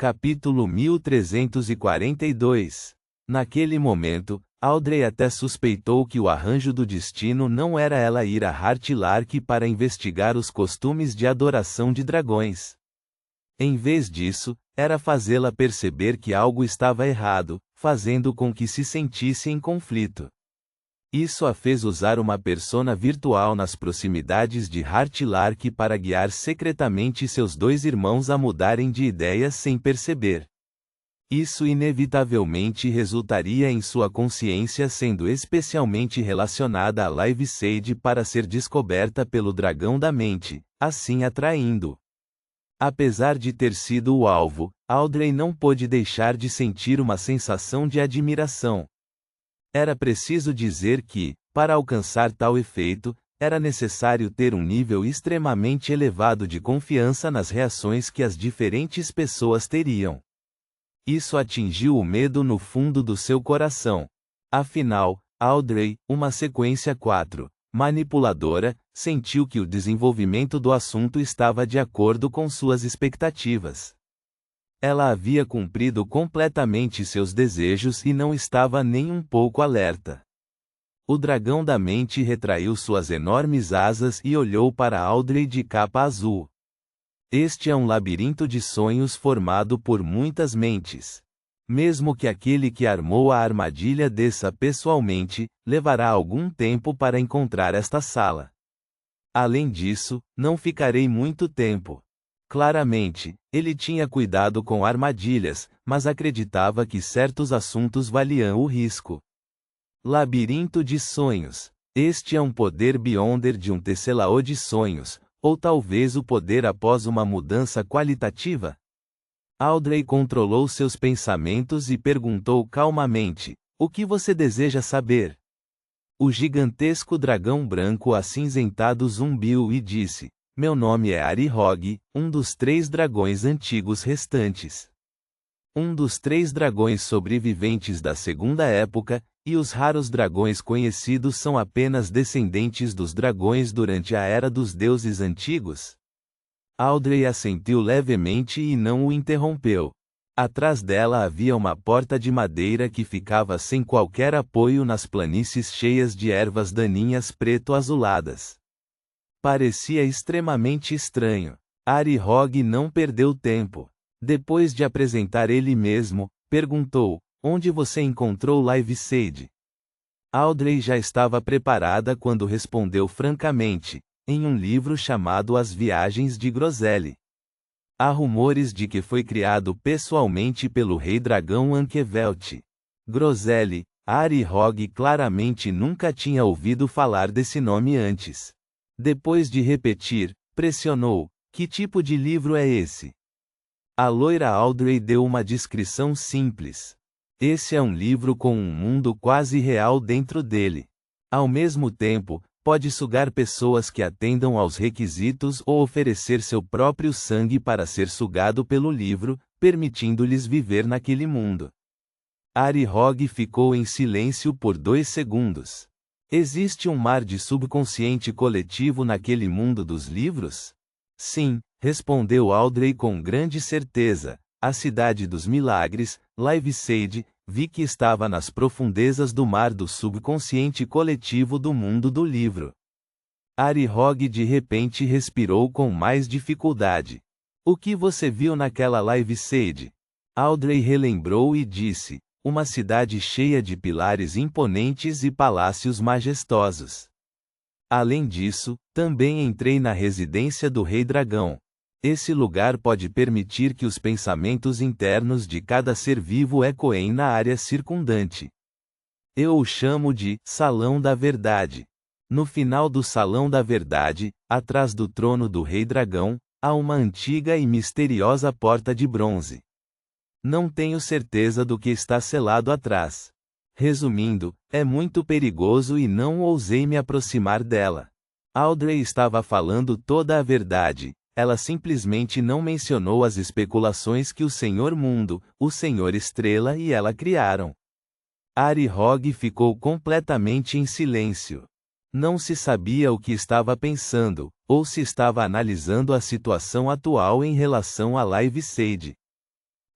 Capítulo 1342. Naquele momento, Audrey até suspeitou que o arranjo do destino não era ela ir a Heartlark para investigar os costumes de adoração de dragões. Em vez disso, era fazê-la perceber que algo estava errado, fazendo com que se sentisse em conflito. Isso a fez usar uma persona virtual nas proximidades de Heartlark para guiar secretamente seus dois irmãos a mudarem de ideias sem perceber. Isso inevitavelmente resultaria em sua consciência sendo especialmente relacionada a Live Sage para ser descoberta pelo dragão da mente, assim atraindo. Apesar de ter sido o alvo, Audrey não pôde deixar de sentir uma sensação de admiração. Era preciso dizer que, para alcançar tal efeito, era necessário ter um nível extremamente elevado de confiança nas reações que as diferentes pessoas teriam. Isso atingiu o medo no fundo do seu coração. Afinal, Audrey, uma sequência 4, manipuladora, sentiu que o desenvolvimento do assunto estava de acordo com suas expectativas. Ela havia cumprido completamente seus desejos e não estava nem um pouco alerta. O dragão da mente retraiu suas enormes asas e olhou para Audrey de capa azul. Este é um labirinto de sonhos formado por muitas mentes. Mesmo que aquele que armou a armadilha desça pessoalmente, levará algum tempo para encontrar esta sala. Além disso, não ficarei muito tempo. Claramente, ele tinha cuidado com armadilhas, mas acreditava que certos assuntos valiam o risco. Labirinto de sonhos. Este é um poder Beyonder de um Tesselao de sonhos, ou talvez o poder após uma mudança qualitativa? Audrey controlou seus pensamentos e perguntou calmamente: o que você deseja saber? O gigantesco dragão branco acinzentado zumbiu e disse: meu nome é Arihog, um dos 3 dragões antigos restantes. Um dos 3 dragões sobreviventes da Segunda Época, e os raros dragões conhecidos são apenas descendentes dos dragões durante a Era dos Deuses Antigos. Audrey assentiu levemente e não o interrompeu. Atrás dela havia uma porta de madeira que ficava sem qualquer apoio nas planícies cheias de ervas daninhas preto-azuladas. Parecia extremamente estranho. Arihog não perdeu tempo. Depois de apresentar ele mesmo, perguntou: onde você encontrou Live Sage? Audrey já estava preparada quando respondeu francamente: em um livro chamado As Viagens de Grosele. Há rumores de que foi criado pessoalmente pelo rei dragão Ankevelt. Grosele. Arihog claramente nunca tinha ouvido falar desse nome antes. Depois de repetir, pressionou: que tipo de livro é esse? A loira Audrey deu uma descrição simples. Esse é um livro com um mundo quase real dentro dele. Ao mesmo tempo, pode sugar pessoas que atendam aos requisitos ou oferecer seu próprio sangue para ser sugado pelo livro, permitindo-lhes viver naquele mundo. Arihog ficou em silêncio por 2 segundos. Existe um mar de subconsciente coletivo naquele mundo dos livros? Sim, respondeu Audrey com grande certeza. A cidade dos milagres, Live Sage, vi que estava nas profundezas do mar do subconsciente coletivo do mundo do livro. Arihog de repente respirou com mais dificuldade. O que você viu naquela Live Sage? Audrey relembrou e disse: uma cidade cheia de pilares imponentes e palácios majestosos. Além disso, também entrei na residência do Rei Dragão. Esse lugar pode permitir que os pensamentos internos de cada ser vivo ecoem na área circundante. Eu o chamo de Salão da Verdade. No final do Salão da Verdade, atrás do trono do Rei Dragão, há uma antiga e misteriosa porta de bronze. Não tenho certeza do que está selado atrás. Resumindo, é muito perigoso e não ousei me aproximar dela. Audrey estava falando toda a verdade. Ela simplesmente não mencionou as especulações que o Senhor Mundo, o Senhor Estrela e ela criaram. Arihog ficou completamente em silêncio. Não se sabia o que estava pensando, ou se estava analisando a situação atual em relação a Live Sage.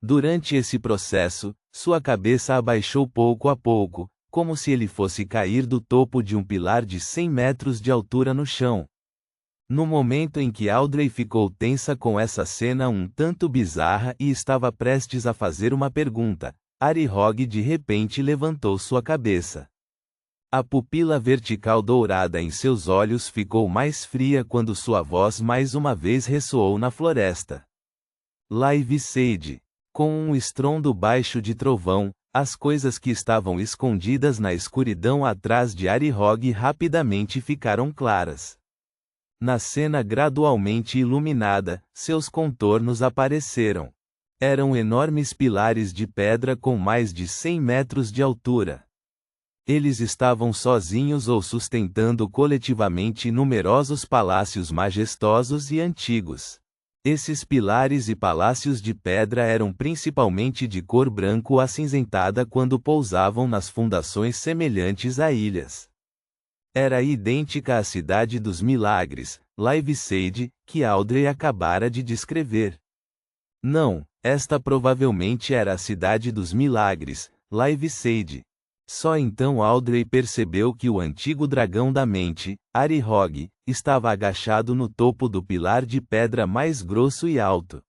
Durante esse processo, sua cabeça abaixou pouco a pouco, como se ele fosse cair do topo de um pilar de 100 metros de altura no chão. No momento em que Audrey ficou tensa com essa cena um tanto bizarra e estava prestes a fazer uma pergunta, Arihog de repente levantou sua cabeça. A pupila vertical dourada em seus olhos ficou mais fria quando sua voz mais uma vez ressoou na floresta. Live Sage. Com um estrondo baixo de trovão, as coisas que estavam escondidas na escuridão atrás de Arihog rapidamente ficaram claras. Na cena gradualmente iluminada, seus contornos apareceram. Eram enormes pilares de pedra com mais de 100 metros de altura. Eles estavam sozinhos ou sustentando coletivamente numerosos palácios majestosos e antigos. Esses pilares e palácios de pedra eram principalmente de cor branco acinzentada quando pousavam nas fundações semelhantes a ilhas. Era idêntica à Cidade dos Milagres, Live Sage, que Audrey acabara de descrever. Não, esta provavelmente era a Cidade dos Milagres, Live Sage. Só então Audrey percebeu que o antigo dragão da mente, Arihog, estava agachado no topo do pilar de pedra mais grosso e alto.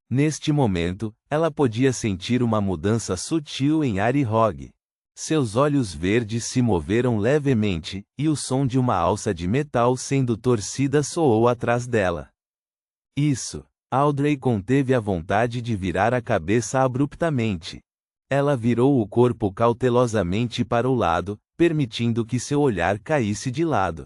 Neste momento, ela podia sentir uma mudança sutil em Arihog. Seus olhos verdes se moveram levemente, e o som de uma alça de metal sendo torcida soou atrás dela. Isso! Audrey conteve a vontade de virar a cabeça abruptamente. Ela virou o corpo cautelosamente para o lado, permitindo que seu olhar caísse de lado.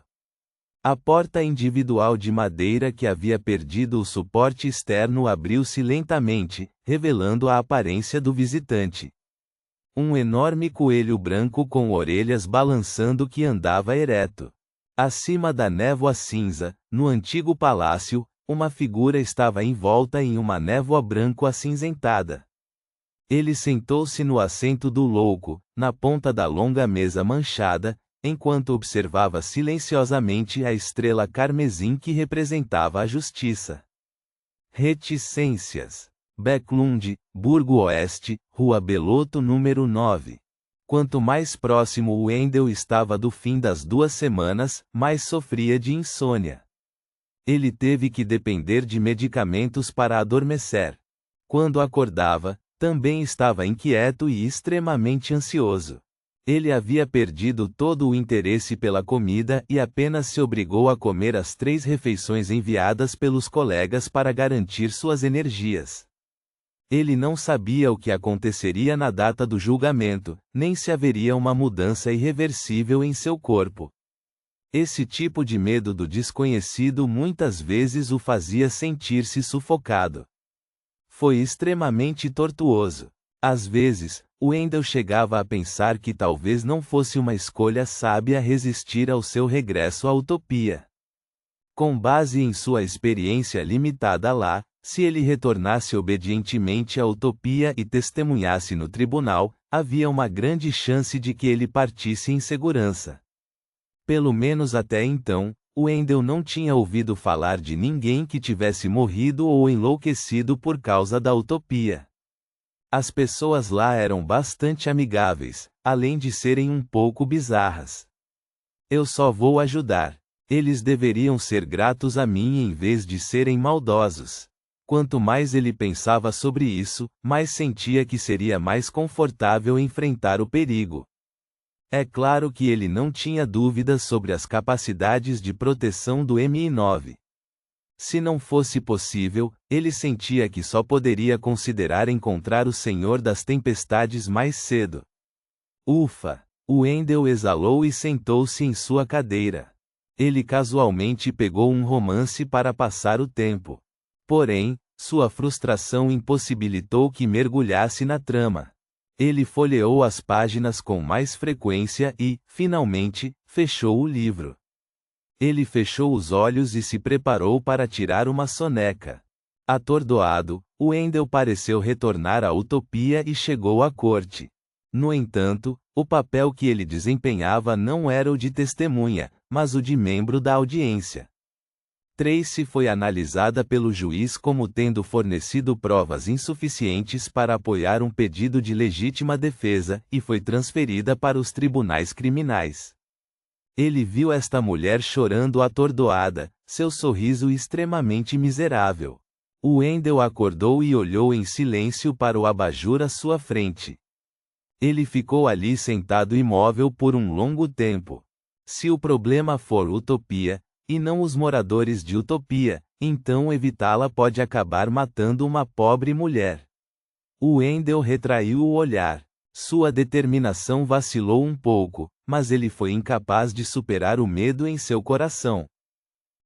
A porta individual de madeira que havia perdido o suporte externo abriu-se lentamente, revelando a aparência do visitante. Um enorme coelho branco com orelhas balançando que andava ereto. Acima da névoa cinza, no antigo palácio, uma figura estava envolta em uma névoa branco acinzentada. Ele sentou-se no assento do louco, na ponta da longa mesa manchada, enquanto observava silenciosamente a estrela carmesim que representava a justiça. Reticências. Backlund, Burgo Oeste, Rua Beloto número 9. Quanto mais próximo o Wendell estava do fim das 2 semanas, mais sofria de insônia. Ele teve que depender de medicamentos para adormecer. Quando acordava, também estava inquieto e extremamente ansioso. Ele havia perdido todo o interesse pela comida e apenas se obrigou a comer as 3 refeições enviadas pelos colegas para garantir suas energias. Ele não sabia o que aconteceria na data do julgamento, nem se haveria uma mudança irreversível em seu corpo. Esse tipo de medo do desconhecido muitas vezes o fazia sentir-se sufocado. Foi extremamente tortuoso. Às vezes, Wendell chegava a pensar que talvez não fosse uma escolha sábia resistir ao seu regresso à utopia. Com base em sua experiência limitada lá, se ele retornasse obedientemente à utopia e testemunhasse no tribunal, havia uma grande chance de que ele partisse em segurança. Pelo menos até então, Wendell não tinha ouvido falar de ninguém que tivesse morrido ou enlouquecido por causa da utopia. As pessoas lá eram bastante amigáveis, além de serem um pouco bizarras. Eu só vou ajudar. Eles deveriam ser gratos a mim em vez de serem maldosos. Quanto mais ele pensava sobre isso, mais sentia que seria mais confortável enfrentar o perigo. É claro que ele não tinha dúvidas sobre as capacidades de proteção do Mi-9. Se não fosse possível, ele sentia que só poderia considerar encontrar o Senhor das Tempestades mais cedo. Ufa! Wendell exalou e sentou-se em sua cadeira. Ele casualmente pegou um romance para passar o tempo. Porém, sua frustração impossibilitou que mergulhasse na trama. Ele folheou as páginas com mais frequência e, finalmente, fechou o livro. Ele fechou os olhos e se preparou para tirar uma soneca. Atordoado, Wendell pareceu retornar à utopia e chegou à corte. No entanto, o papel que ele desempenhava não era o de testemunha, mas o de membro da audiência. Tracy foi analisada pelo juiz como tendo fornecido provas insuficientes para apoiar um pedido de legítima defesa e foi transferida para os tribunais criminais. Ele viu esta mulher chorando atordoada, seu sorriso extremamente miserável. Wendell acordou e olhou em silêncio para o abajur à sua frente. Ele ficou ali sentado imóvel por um longo tempo. Se o problema for utopia, e não os moradores de Utopia, então evitá-la pode acabar matando uma pobre mulher. Wendell retraiu o olhar. Sua determinação vacilou um pouco, mas ele foi incapaz de superar o medo em seu coração.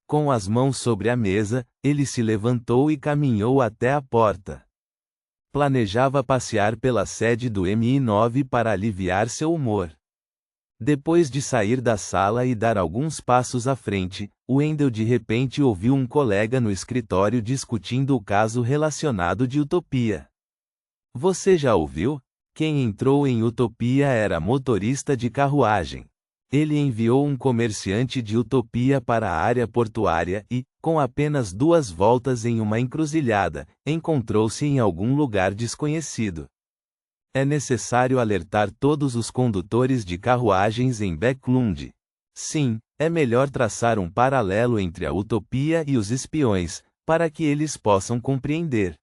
Com as mãos sobre a mesa, ele se levantou e caminhou até a porta. Planejava passear pela sede do MI9 para aliviar seu humor. Depois de sair da sala e dar alguns passos à frente, Wendell de repente ouviu um colega no escritório discutindo o caso relacionado de Utopia. Você já ouviu? Quem entrou em Utopia era motorista de carruagem. Ele enviou um comerciante de Utopia para a área portuária e, com apenas 2 voltas em uma encruzilhada, encontrou-se em algum lugar desconhecido. É necessário alertar todos os condutores de carruagens em Backlund. Sim, é melhor traçar um paralelo entre a Utopia e os espiões, para que eles possam compreender.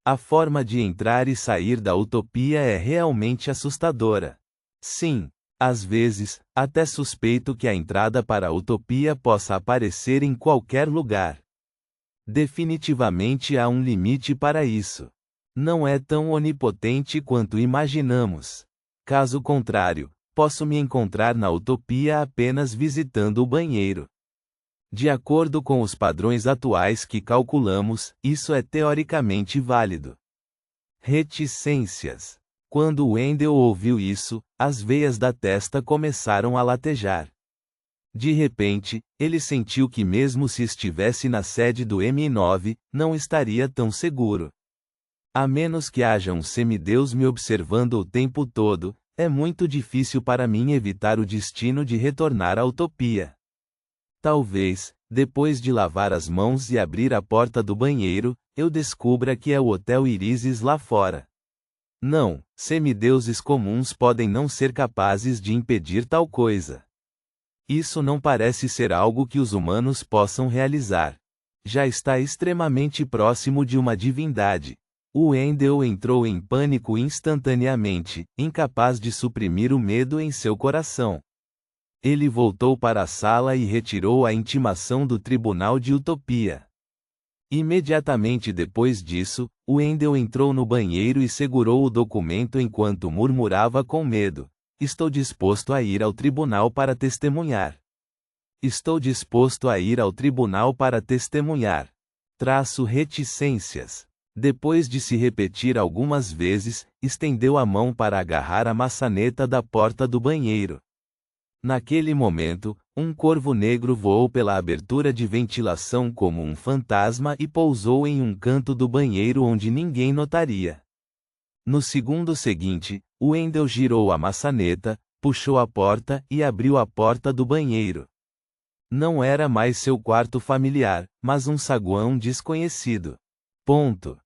A forma de entrar e sair da Utopia é realmente assustadora. Sim, às vezes, até suspeito que a entrada para a Utopia possa aparecer em qualquer lugar. Definitivamente há um limite para isso. Não é tão onipotente quanto imaginamos. Caso contrário, posso me encontrar na Utopia apenas visitando o banheiro. De acordo com os padrões atuais que calculamos, isso é teoricamente válido. Reticências. Quando Wendell ouviu isso, as veias da testa começaram a latejar. De repente, ele sentiu que mesmo se estivesse na sede do MI9, não estaria tão seguro. A menos que haja um semideus me observando o tempo todo, é muito difícil para mim evitar o destino de retornar à Utopia. Talvez, depois de lavar as mãos e abrir a porta do banheiro, eu descubra que é o Hotel Irises lá fora. Não, semideuses comuns podem não ser capazes de impedir tal coisa. Isso não parece ser algo que os humanos possam realizar. Já está extremamente próximo de uma divindade. Wendell entrou em pânico instantaneamente, incapaz de suprimir o medo em seu coração. Ele voltou para a sala e retirou a intimação do Tribunal de Utopia. Imediatamente depois disso, Wendell entrou no banheiro e segurou o documento enquanto murmurava com medo: Estou disposto a ir ao tribunal para testemunhar. Estou disposto a ir ao tribunal para testemunhar. Reticências. Depois de se repetir algumas vezes, estendeu a mão para agarrar a maçaneta da porta do banheiro. Naquele momento, um corvo negro voou pela abertura de ventilação como um fantasma e pousou em um canto do banheiro onde ninguém notaria. No segundo seguinte, Wendell girou a maçaneta, puxou a porta e abriu a porta do banheiro. Não era mais seu quarto familiar, mas um saguão desconhecido. Ponto.